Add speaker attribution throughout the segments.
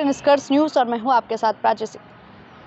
Speaker 1: रहे निष्कर्ष न्यूज़ और मैं हूं आपके साथ प्राची सिंह।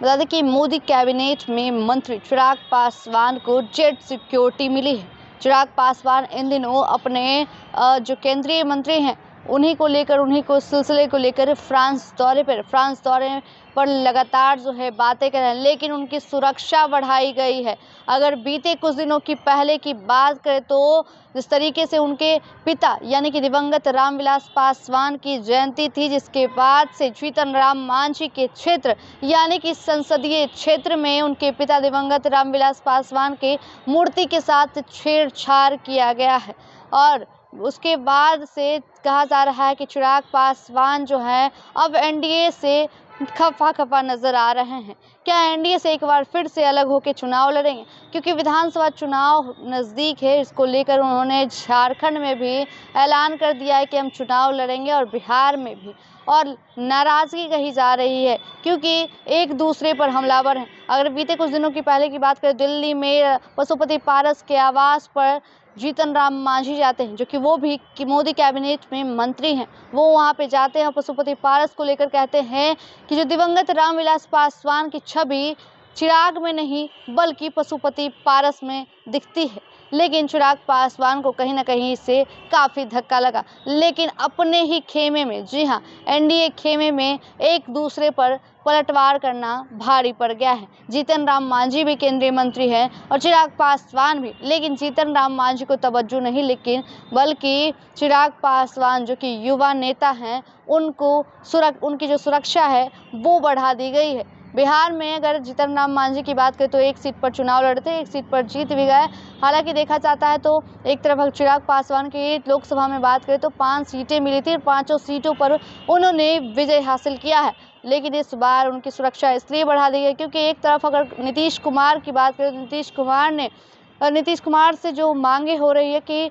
Speaker 1: बता दें कि मोदी कैबिनेट में मंत्री चिराग पासवान को जेट सिक्योरिटी मिली है। चिराग पासवान इन दिनों अपने जो केंद्रीय मंत्री हैं उन्हीं को सिलसिले को लेकर फ्रांस दौरे पर लगातार जो है बातें कर रहे हैं, लेकिन उनकी सुरक्षा बढ़ाई गई है। अगर बीते कुछ दिनों की पहले की बात करें तो जिस तरीके से उनके पिता यानी कि दिवंगत रामविलास पासवान की जयंती थी, जिसके बाद से जीतन राम मांझी के क्षेत्र यानी कि संसदीय क्षेत्र में उनके पिता दिवंगत रामविलास पासवान के मूर्ति के साथ छेड़छाड़ किया गया है। और उसके बाद से कहा जा रहा है कि चिराग पासवान जो है अब एनडीए से खफा नजर आ रहे हैं। क्या एनडीए से एक बार फिर से अलग होकर चुनाव लड़ेंगे? क्योंकि विधानसभा चुनाव नज़दीक है, इसको लेकर उन्होंने झारखंड में भी ऐलान कर दिया है कि हम चुनाव लड़ेंगे और बिहार में भी। और नाराज़गी कही जा रही है क्योंकि एक दूसरे पर हमलावर हैं। अगर बीते कुछ दिनों की पहले की बात करें, दिल्ली में पशुपति पारस के आवास पर जीतन राम मांझी जाते हैं, जो कि वो भी कि मोदी कैबिनेट में मंत्री हैं। वो वहाँ पे जाते हैं, पशुपति पारस को लेकर कहते हैं कि जो दिवंगत रामविलास पासवान की छवि चिराग में नहीं बल्कि पशुपति पारस में दिखती है। लेकिन चिराग पासवान को कहीं ना कहीं इससे काफ़ी धक्का लगा, लेकिन अपने ही खेमे में, जी हाँ, एनडीए खेमे में एक दूसरे पर पलटवार करना भारी पड़ गया है। जीतन राम मांझी भी केंद्रीय मंत्री हैं और चिराग पासवान भी, लेकिन जीतन राम मांझी को तवज्जो नहीं, लेकिन बल्कि चिराग पासवान जो कि युवा नेता हैं उनकी जो सुरक्षा है वो बढ़ा दी गई है। बिहार में अगर जीतन राम मांझी की बात करें तो एक सीट पर चुनाव लड़ते, एक सीट पर जीत भी गए। हालांकि देखा जाता है तो एक तरफ चिराग पासवान की लोकसभा में बात करें तो 5 सीटें मिली थी और 5 सीटों पर उन्होंने विजय हासिल किया है। लेकिन इस बार उनकी सुरक्षा इसलिए बढ़ा दी गई क्योंकि एक तरफ अगर नीतीश कुमार की बात करें तो नीतीश कुमार से जो मांगे हो रही है कि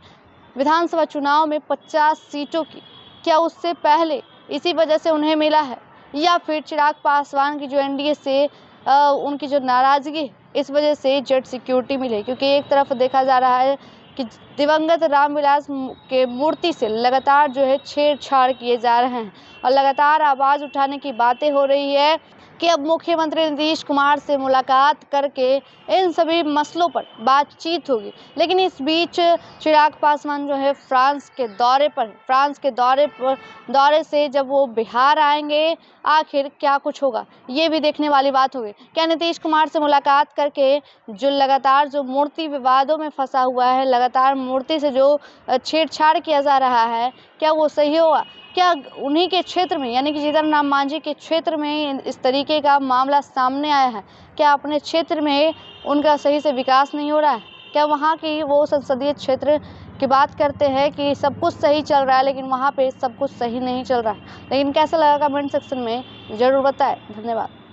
Speaker 1: विधानसभा चुनाव में 50 सीटों की, क्या उससे पहले इसी वजह से उन्हें मिला है या फिर चिराग पासवान की जो एनडीए से उनकी जो नाराज़गी इस वजह से जेट सिक्योरिटी मिली? क्योंकि एक तरफ देखा जा रहा है कि दिवंगत रामविलास के मूर्ति से लगातार जो है छेड़छाड़ किए जा रहे हैं और लगातार आवाज़ उठाने की बातें हो रही है कि अब मुख्यमंत्री नीतीश कुमार से मुलाकात करके इन सभी मसलों पर बातचीत होगी। लेकिन इस बीच चिराग पासवान जो है फ्रांस के दौरे से जब वो बिहार आएंगे, आखिर क्या कुछ होगा ये भी देखने वाली बात होगी। क्या नीतीश कुमार से मुलाकात करके जो लगातार जो मूर्ति विवादों में फंसा हुआ है, लगातार मूर्ति से जो छेड़छाड़ किया जा रहा है, क्या वो सही होगा? क्या उन्हीं के क्षेत्र में यानी कि जीतन राम मांझी के क्षेत्र में इस तरीके का मामला सामने आया है? क्या अपने क्षेत्र में उनका सही से विकास नहीं हो रहा है? क्या वहाँ की वो संसदीय क्षेत्र की बात करते हैं कि सब कुछ सही चल रहा है, लेकिन वहाँ पे सब कुछ सही नहीं चल रहा है? लेकिन कैसा लगा कमेंट सेक्शन में ज़रूर बताएं। धन्यवाद।